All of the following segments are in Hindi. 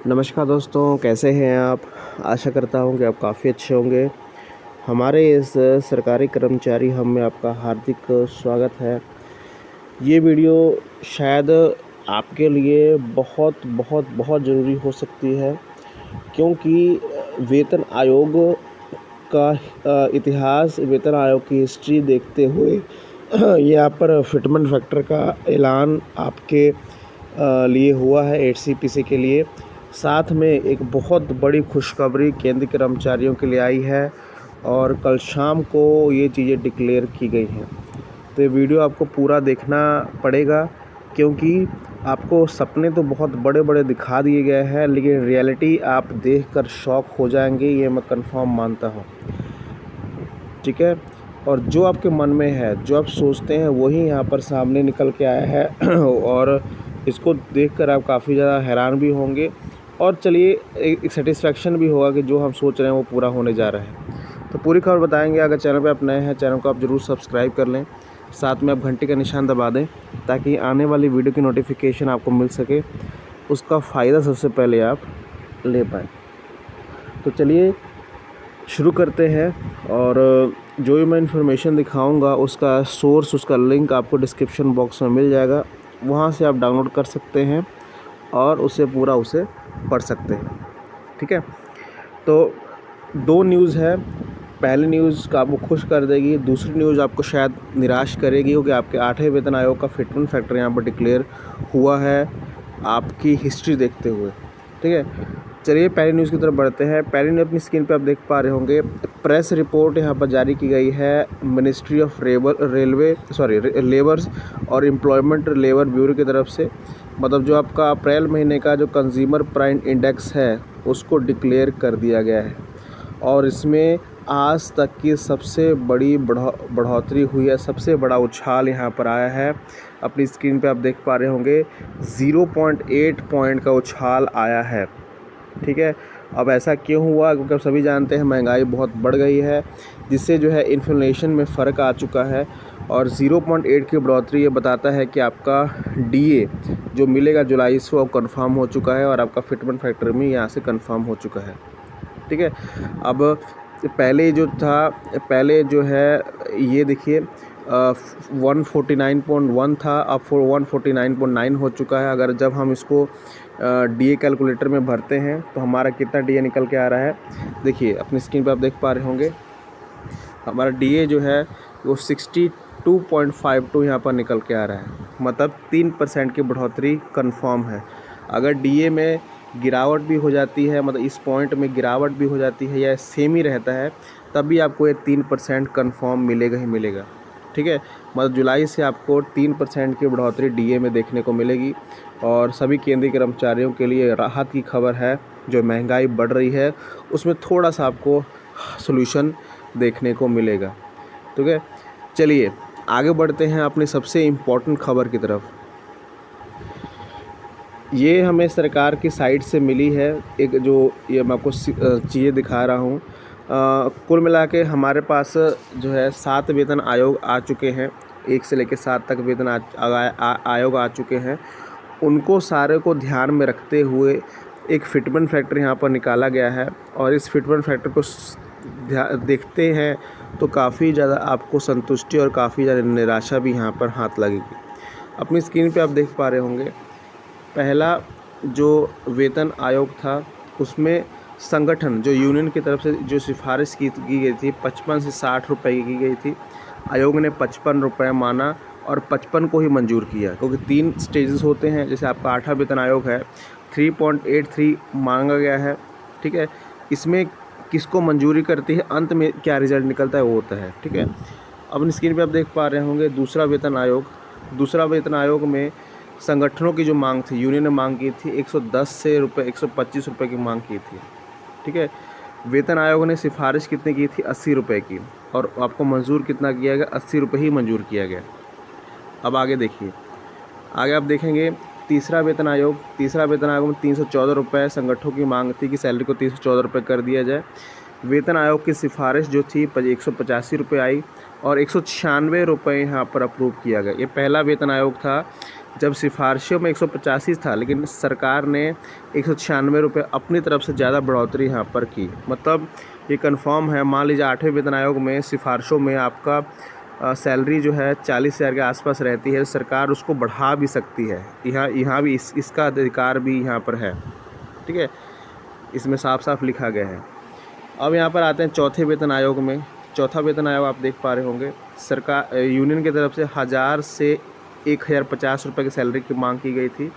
नमस्कार दोस्तों, कैसे हैं आप? आशा करता हूँ कि आप काफ़ी अच्छे होंगे। हमारे इस सरकारी कर्मचारी हम में आपका हार्दिक स्वागत है। ये वीडियो शायद आपके लिए बहुत बहुत बहुत ज़रूरी हो सकती है, क्योंकि वेतन आयोग का इतिहास, वेतन आयोग की हिस्ट्री देखते हुए यहाँ पर फिटमेंट फैक्टर का ऐलान आपके लिए हुआ है, एचसीपीसी के लिए। साथ में एक बहुत बड़ी खुशखबरी केंद्र कर्मचारियों के लिए आई है और कल शाम को ये चीज़ें डिक्लेयर की गई हैं। तो ये वीडियो आपको पूरा देखना पड़ेगा, क्योंकि आपको सपने तो बहुत बड़े बड़े दिखा दिए गए हैं, लेकिन रियलिटी आप देखकर शॉक हो जाएंगे, ये मैं कंफर्म मानता हूँ। ठीक है, और जो आपके मन में है, जो आप सोचते हैं, वही यहाँ पर सामने निकल के आया है और इसको देखकर आप काफ़ी ज़्यादा हैरान भी होंगे और चलिए एक सेटिस्फेक्शन भी होगा कि जो हम सोच रहे हैं वो पूरा होने जा रहा है। तो पूरी खबर बताएंगे। अगर चैनल पे आप नए हैं, चैनल को आप ज़रूर सब्सक्राइब कर लें, साथ में आप घंटे का निशान दबा दें ताकि आने वाली वीडियो की नोटिफिकेशन आपको मिल सके, उसका फ़ायदा सबसे पहले आप ले पाएँ। तो चलिए शुरू करते हैं, और जो भी मैं इन्फॉर्मेशन दिखाऊंगा उसका सोर्स, उसका लिंक आपको डिस्क्रिप्शन बॉक्स में मिल जाएगा। वहां से आप डाउनलोड कर सकते हैं और उसे पढ़ सकते हैं। ठीक है, तो दो न्यूज़ है। पहली न्यूज़ का आपको खुश कर देगी, दूसरी न्यूज़ आपको शायद निराश करेगी, क्योंकि आपके 8वें वेतन आयोग का फिटमेंट फैक्टर यहाँ पर डिक्लेयर हुआ है आपकी हिस्ट्री देखते हुए। ठीक है, चलिए पहली न्यूज़ की तरफ बढ़ते हैं। पहली न्यूज़ अपनी स्क्रीन पे आप देख पा रहे होंगे। प्रेस रिपोर्ट यहाँ पर जारी की गई है मिनिस्ट्री ऑफ लेबर्स और एम्प्लॉयमेंट लेबर ब्यूरो की तरफ से। मतलब जो आपका अप्रैल महीने का जो कंज्यूमर प्राइस इंडेक्स है उसको डिक्लेयर कर दिया गया है, और इसमें आज तक की सबसे बड़ी बढ़ोतरी हुई है, सबसे बड़ा उछाल यहाँ पर आया है। अपनी स्क्रीन पे आप देख पा रहे होंगे 0.8 पॉइंट का उछाल आया है। ठीक है, अब ऐसा क्यों हुआ? क्योंकि आप सभी जानते हैं महंगाई बहुत बढ़ गई है, जिससे जो है इन्फ्लेशन में फ़र्क आ चुका है, और 0.8 की बढ़ोतरी ये बताता है कि आपका डीए जो मिलेगा जुलाई से वो कंफर्म हो चुका है, और आपका फिटमेंट फैक्टर भी यहाँ से कंफर्म हो चुका है। ठीक है, अब पहले जो है ये देखिए 149.1 था, अब 149.9 हो चुका है। अगर जब हम इसको डीए कैलकुलेटर में भरते हैं तो हमारा कितना डीए निकल के आ रहा है, देखिए अपनी स्क्रीन पर आप देख पा रहे होंगे। हमारा डीए जो है वो 62.52 यहाँ पर निकल के आ रहा है, मतलब 3% की बढ़ोतरी कंफर्म है। अगर डीए में गिरावट भी हो जाती है, मतलब इस पॉइंट में गिरावट भी हो जाती है या सेम ही रहता है, तब भी आपको ये 3% कंफर्म मिलेगा ही मिलेगा। ठीक है, मतलब जुलाई से आपको 3% की बढ़ोतरी डीए में देखने को मिलेगी, और सभी केंद्रीय कर्मचारियों के लिए राहत की खबर है। जो महंगाई बढ़ रही है उसमें थोड़ा सा आपको सॉल्यूशन देखने को मिलेगा। ठीक है, चलिए आगे बढ़ते हैं अपनी सबसे इम्पोर्टेंट खबर की तरफ। ये हमें सरकार की साइट से मिली है, एक जो ये मैं आपको चीज़ें दिखा रहा हूँ। कुल मिला के हमारे पास जो है 7 वेतन आयोग आ चुके हैं, 1 से लेकर 7 तक वेतन आयोग आ चुके हैं। उनको सारे को ध्यान में रखते हुए एक फिटमेंट फैक्टर यहाँ पर निकाला गया है, और इस फिटमेंट फैक्टर को देखते हैं तो काफ़ी ज़्यादा आपको संतुष्टि और काफ़ी ज़्यादा निराशा भी यहाँ पर हाथ लगेगी। अपनी स्क्रीन पे आप देख पा रहे होंगे, पहला जो वेतन आयोग था उसमें संगठन जो यूनियन की तरफ से जो सिफारिश की गई थी 55 से 60 रुपए की गई थी, आयोग ने 55 रुपये माना और 55 को ही मंजूर किया, क्योंकि 3 स्टेजेस होते हैं। जैसे आपका 8वां वेतन आयोग है, 3.83 मांगा गया है। ठीक है, इसमें किसको मंजूरी करती है, अंत में क्या रिजल्ट निकलता है वो होता है। ठीक है, अपनी स्क्रीन पे आप देख पा रहे होंगे दूसरा वेतन आयोग में संगठनों की जो मांग थी, यूनियन ने मांग की थी 110 से 125 रुपये की मांग की थी। ठीक है, वेतन आयोग ने सिफारिश कितने की थी, 80 रुपये की, और आपको मंजूर कितना किया गया, 80 रुपये ही मंजूर किया गया। अब आगे देखिए, आगे आप देखेंगे तीसरा वेतन आयोग में 314 रुपये संगठनों की मांग थी कि सैलरी को 314 रुपये कर दिया जाए। वेतन आयोग की सिफारिश जो थी 185 रुपये आई, और 196 रुपये यहाँ पर अप्रूव किया गया। ये पहला वेतन आयोग था जब सिफारिशों में 185 था, लेकिन सरकार ने 196 रुपये अपनी तरफ से ज़्यादा बढ़ोतरी यहाँ पर की। मतलब ये कंफर्म है। मान लीजिए 8वें वेतन आयोग में सिफारिशों में आपका सैलरी जो है 40,000 के आसपास रहती है, सरकार उसको बढ़ा भी सकती है। यहाँ भी इसका अधिकार भी यहाँ पर है, ठीक है, इसमें साफ साफ लिखा गया है। अब यहाँ पर आते हैं चौथे वेतन आयोग में। चौथा वेतन आयोग आप देख पा रहे होंगे, सरकार यूनियन की तरफ से 1000 से 1050 रुपये की सैलरी की मांग की गई थी,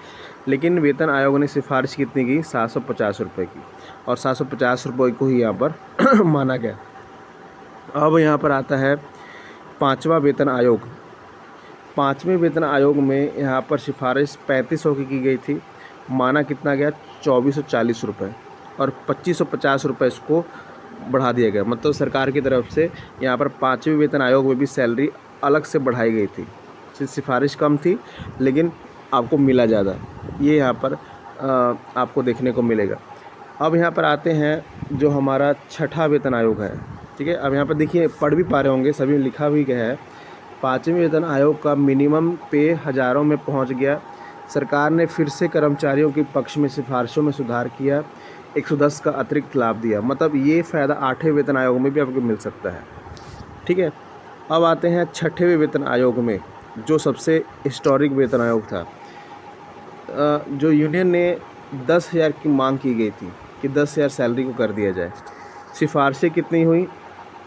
लेकिन वेतन आयोग ने सिफारिश कितनी की, 750 रुपये की, और 750 रुपये को ही यहाँ पर माना गया। अब यहाँ पर आता है पाँचवा वेतन आयोग। पाँचवें वेतन आयोग में यहाँ पर सिफारिश 3500 की गई थी, माना कितना गया, 2440 रुपये, और 2550 रुपये इसको बढ़ा दिया गया। मतलब सरकार की तरफ से यहाँ पर पाँचवें वेतन आयोग में भी सैलरी अलग से बढ़ाई गई थी। सिफारिश कम थी लेकिन आपको मिला ज़्यादा, ये यहाँ पर आपको देखने को मिलेगा। अब यहाँ पर आते हैं जो हमारा छठा वेतन आयोग है, ठीक है। अब यहाँ पर देखिए, पढ़ भी पा रहे होंगे, सभी लिखा भी गया है। पाँचवें वेतन आयोग का मिनिमम पे हज़ारों में पहुँच गया। सरकार ने फिर से कर्मचारियों के पक्ष में सिफारिशों में सुधार किया, 110 का अतिरिक्त लाभ दिया। मतलब ये फ़ायदा 8वें वेतन आयोग में भी आपको मिल सकता है, ठीक है। अब आते हैं छठवें वेतन आयोग में, जो सबसे हिस्टोरिक वेतन आयोग था। जो यूनियन ने 10,000 की मांग की गई थी कि 10,000 सैलरी को कर दिया जाए। सिफारिशें कितनी हुई,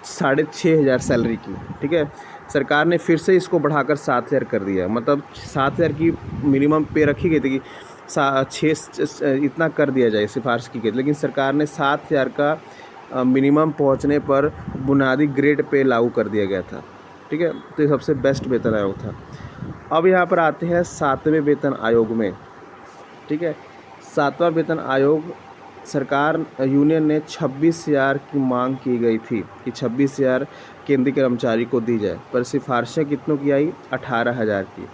6,500 सैलरी की, ठीक है। सरकार ने फिर से इसको बढ़ाकर 7,000 कर दिया। मतलब 7,000 की मिनिमम पे रखी गई थी कि 6 इतना कर दिया जाए, सिफारिश की गई, लेकिन सरकार ने 7,000 का मिनिमम पहुंचने पर बुनियादी ग्रेड पे लागू कर दिया गया था, ठीक है। तो ये सबसे बेस्ट वेतन आयोग था। अब यहाँ पर आते हैं 7वें वेतन आयोग में, ठीक है। 7वां वेतन आयोग, सरकार यूनियन ने 26,000 की मांग की गई थी कि 26,000 केंद्रीय कर्मचारी को दी जाए, पर सिफारिशें कितनों की आई, 18,000 की,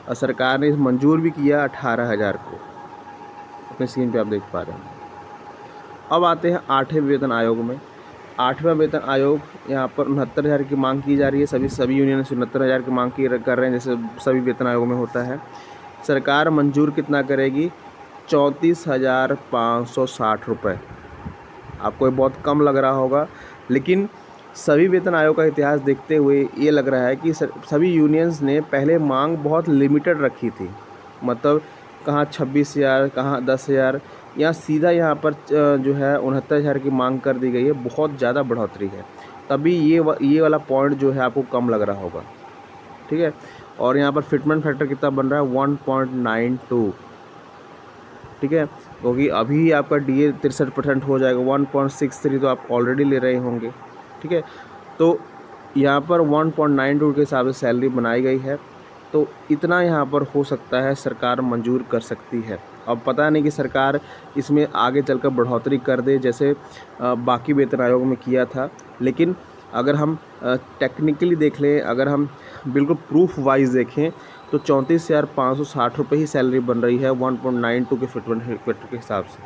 और सरकार ने मंजूर भी किया 18,000 को। अपने स्क्रीन पे आप देख पा रहे हैं। अब आते हैं 8वें वेतन आयोग में। 8वां वेतन आयोग, यहाँ पर 69,000 की मांग की जा रही है। सभी यूनियन 69,000 की मांग कर रहे हैं, जैसे सभी वेतन आयोग में होता है। सरकार मंजूर कितना करेगी, 34,560 रुपये। आपको ये बहुत कम लग रहा होगा, लेकिन सभी वेतन आयोग का इतिहास देखते हुए ये लग रहा है कि सभी यूनियंस ने पहले मांग बहुत लिमिटेड रखी थी। मतलब कहाँ 26,000, कहाँ 10,000, या सीधा यहाँ पर जो है 69,000 की मांग कर दी गई है। बहुत ज़्यादा बढ़ोतरी है, तभी ये वाला पॉइंट जो है आपको कम लग रहा होगा, ठीक है। और यहाँ पर फिटमेंट फैक्टर कितना बन रहा है, 1.92, ठीक है, क्योंकि अभी आपका DA 63% हो जाएगा। 1.63 तो आप ऑलरेडी ले रहे होंगे, ठीक है। तो यहाँ पर 1.92 के हिसाब से सैलरी बनाई गई है, तो इतना यहाँ पर हो सकता है, सरकार मंजूर कर सकती है। अब पता नहीं कि सरकार इसमें आगे चलकर बढ़ोतरी कर दे, जैसे बाकी वेतन आयोग में किया था। लेकिन अगर हम टेक्निकली देख लें, अगर हम बिल्कुल प्रूफ वाइज देखें, तो 34,560 रुपये ही सैलरी बन रही है 1.92 के फिटमेंट फैक्टर के हिसाब से,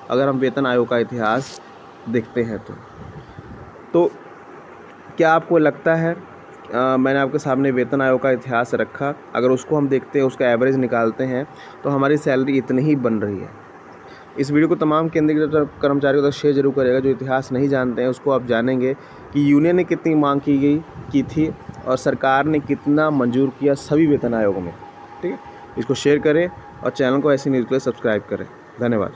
अगर हम वेतन आयोग का इतिहास देखते हैं तो क्या आपको लगता है, मैंने आपके सामने वेतन आयोग का इतिहास रखा, अगर उसको हम देखते हैं, उसका एवरेज निकालते हैं, तो हमारी सैलरी इतनी ही बन रही है। इस वीडियो को तमाम केंद्रीय कर्मचारियों तक शेयर जरूर करेगा। जो इतिहास नहीं जानते हैं उसको आप जानेंगे कि यूनियन ने कितनी मांग की थी और सरकार ने कितना मंजूर किया सभी वेतन आयोगों में, ठीक है। इसको शेयर करें और चैनल को ऐसी न्यूज़ के लिए सब्सक्राइब करें। धन्यवाद।